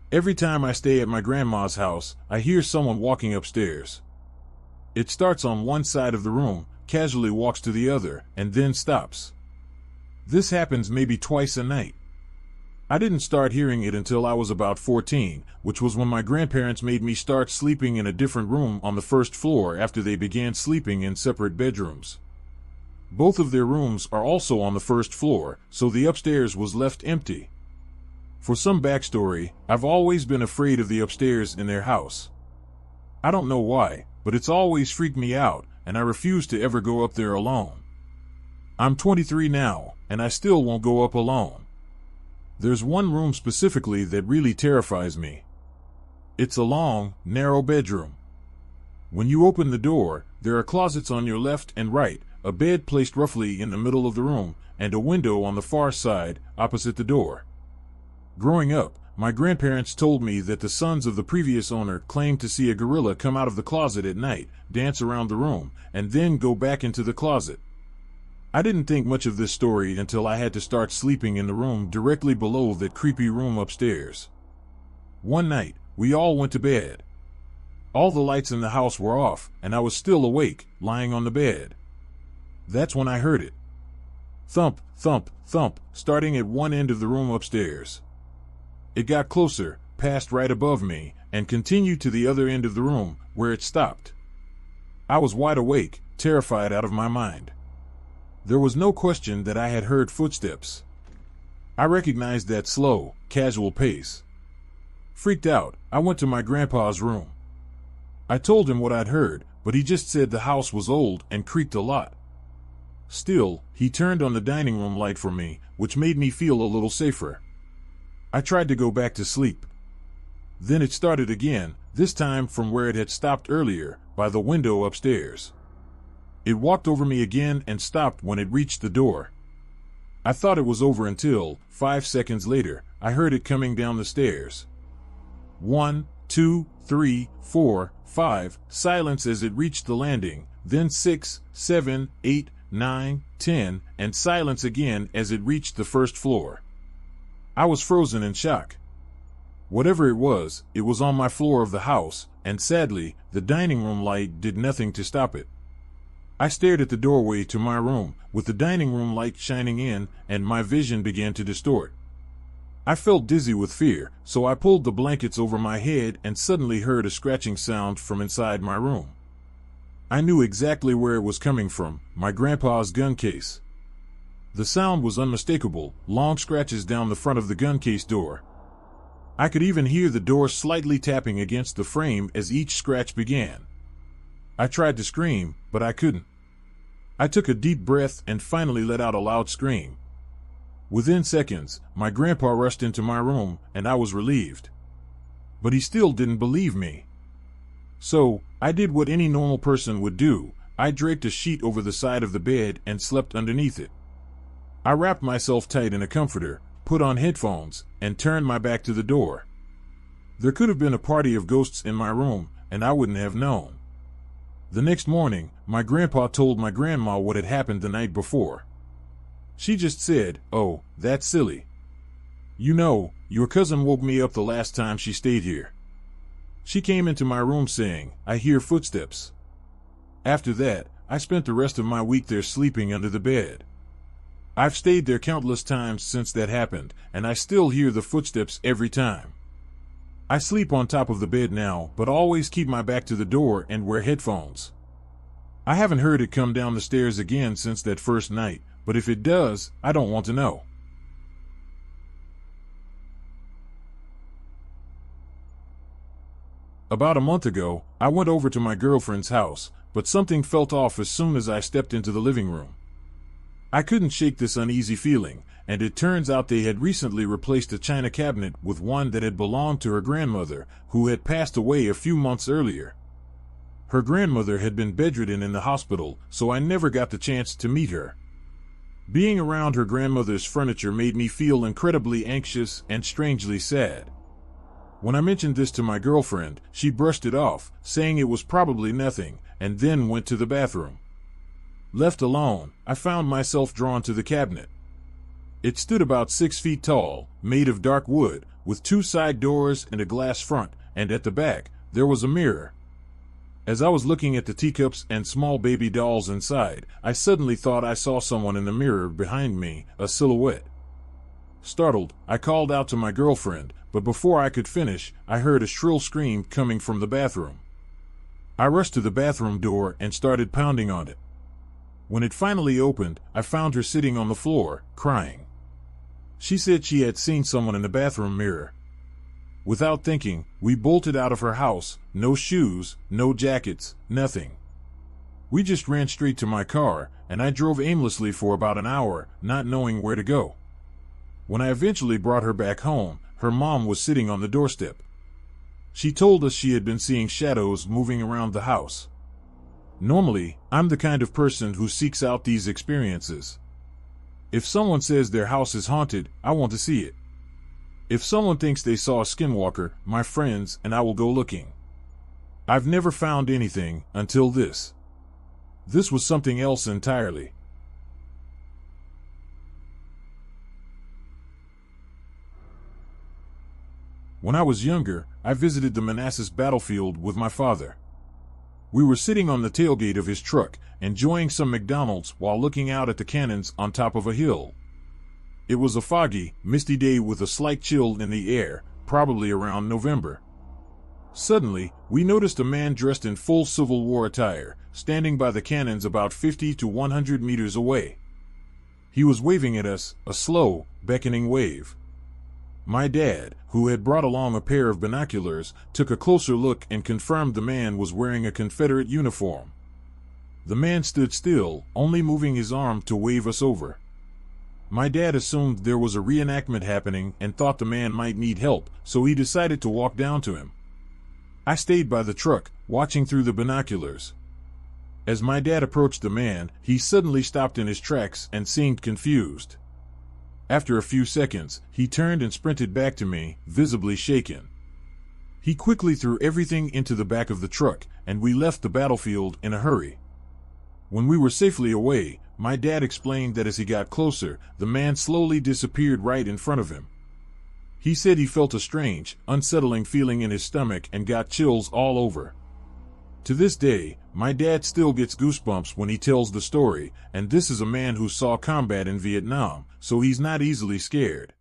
Every time I stay at my grandma's house, I hear someone walking upstairs. It starts on one side of the room, casually walks to the other, and then stops. This happens maybe twice a night. I didn't start hearing it until I was about 14, which was when my grandparents made me start sleeping in a different room on the first floor after they began sleeping in separate bedrooms. Both of their rooms are also on the first floor, so the upstairs was left empty. For some backstory, I've always been afraid of the upstairs in their house. I don't know why, but it's always freaked me out, and I refuse to ever go up there alone. I'm 23 now, and I still won't go up alone. There's one room specifically that really terrifies me. It's a long, narrow bedroom. When you open the door, there are closets on your left and right, a bed placed roughly in the middle of the room, and a window on the far side, opposite the door. Growing up, my grandparents told me that the sons of the previous owner claimed to see a gorilla come out of the closet at night, dance around the room, and then go back into the closet. I didn't think much of this story until I had to start sleeping in the room directly below that creepy room upstairs. One night, we all went to bed. All the lights in the house were off, and I was still awake, lying on the bed. That's when I heard it. Thump, thump, thump, starting at one end of the room upstairs. It got closer, passed right above me, and continued to the other end of the room, where it stopped. I was wide awake, terrified out of my mind. There was no question that I had heard footsteps. I recognized that slow, casual pace. Freaked out, I went to my grandpa's room. I told him what I'd heard, but he just said the house was old and creaked a lot. Still, he turned on the dining room light for me, which made me feel a little safer. I tried to go back to sleep. Then it started again, this time from where it had stopped earlier, by the window upstairs. It walked over me again and stopped when it reached the door. I thought it was over until, 5 seconds later, I heard it coming down the stairs. 1, 2, 3, 4, 5, silence as it reached the landing, then 6, 7, 8, 9, 10, and silence again as it reached the first floor. I was frozen in shock. Whatever it was on my floor of the house, and sadly, the dining room light did nothing to stop it. I stared at the doorway to my room, with the dining room light shining in, and my vision began to distort. I felt dizzy with fear, so I pulled the blankets over my head and suddenly heard a scratching sound from inside my room. I knew exactly where it was coming from, my grandpa's gun case. The sound was unmistakable, long scratches down the front of the gun case door. I could even hear the door slightly tapping against the frame as each scratch began. I tried to scream, but I couldn't. I took a deep breath and finally let out a loud scream. Within seconds, my grandpa rushed into my room, and I was relieved. But he still didn't believe me. So, I did what any normal person would do. I draped a sheet over the side of the bed and slept underneath it. I wrapped myself tight in a comforter, put on headphones, and turned my back to the door. There could have been a party of ghosts in my room, and I wouldn't have known. The next morning, my grandpa told my grandma what had happened the night before. She just said, "Oh, that's silly. You know, your cousin woke me up the last time she stayed here. She came into my room saying, 'I hear footsteps.' After that, I spent the rest of my week there sleeping under the bed. I've stayed there countless times since that happened, and I still hear the footsteps every time. I sleep on top of the bed now, but always keep my back to the door and wear headphones. I haven't heard it come down the stairs again since that first night, but if it does, I don't want to know." About a month ago, I went over to my girlfriend's house, but something felt off as soon as I stepped into the living room. I couldn't shake this uneasy feeling, and it turns out they had recently replaced a china cabinet with one that had belonged to her grandmother, who had passed away a few months earlier. Her grandmother had been bedridden in the hospital, so I never got the chance to meet her. Being around her grandmother's furniture made me feel incredibly anxious and strangely sad. When I mentioned this to my girlfriend, she brushed it off, saying it was probably nothing, and then went to the bathroom. Left alone, I found myself drawn to the cabinet. It stood about 6 feet tall, made of dark wood, with 2 side doors and a glass front, and at the back, there was a mirror. As I was looking at the teacups and small baby dolls inside, I suddenly thought I saw someone in the mirror behind me, a silhouette. Startled, I called out to my girlfriend, but before I could finish, I heard a shrill scream coming from the bathroom. I rushed to the bathroom door and started pounding on it. When it finally opened, I found her sitting on the floor, crying. She said she had seen someone in the bathroom mirror. Without thinking, we bolted out of her house, no shoes, no jackets, nothing. We just ran straight to my car, and I drove aimlessly for about an hour, not knowing where to go. When I eventually brought her back home, her mom was sitting on the doorstep. She told us she had been seeing shadows moving around the house. Normally, I'm the kind of person who seeks out these experiences. If someone says their house is haunted, I want to see it. If someone thinks they saw a skinwalker, my friends and I will go looking. I've never found anything until this. This was something else entirely. When I was younger, I visited the Manassas battlefield with my father. We were sitting on the tailgate of his truck, enjoying some McDonald's while looking out at the cannons on top of a hill. It was a foggy, misty day with a slight chill in the air, probably around November. Suddenly, we noticed a man dressed in full Civil War attire, standing by the cannons about 50 to 100 meters away. He was waving at us, a slow, beckoning wave. My dad, who had brought along a pair of binoculars, took a closer look and confirmed the man was wearing a Confederate uniform. The man stood still, only moving his arm to wave us over. My dad assumed there was a reenactment happening and thought the man might need help, so he decided to walk down to him. I stayed by the truck, watching through the binoculars. As my dad approached the man, he suddenly stopped in his tracks and seemed confused. After a few seconds, he turned and sprinted back to me, visibly shaken. He quickly threw everything into the back of the truck, and we left the battlefield in a hurry. When we were safely away, my dad explained that as he got closer, the man slowly disappeared right in front of him. He said he felt a strange, unsettling feeling in his stomach and got chills all over. To this day, my dad still gets goosebumps when he tells the story, and this is a man who saw combat in Vietnam, so he's not easily scared.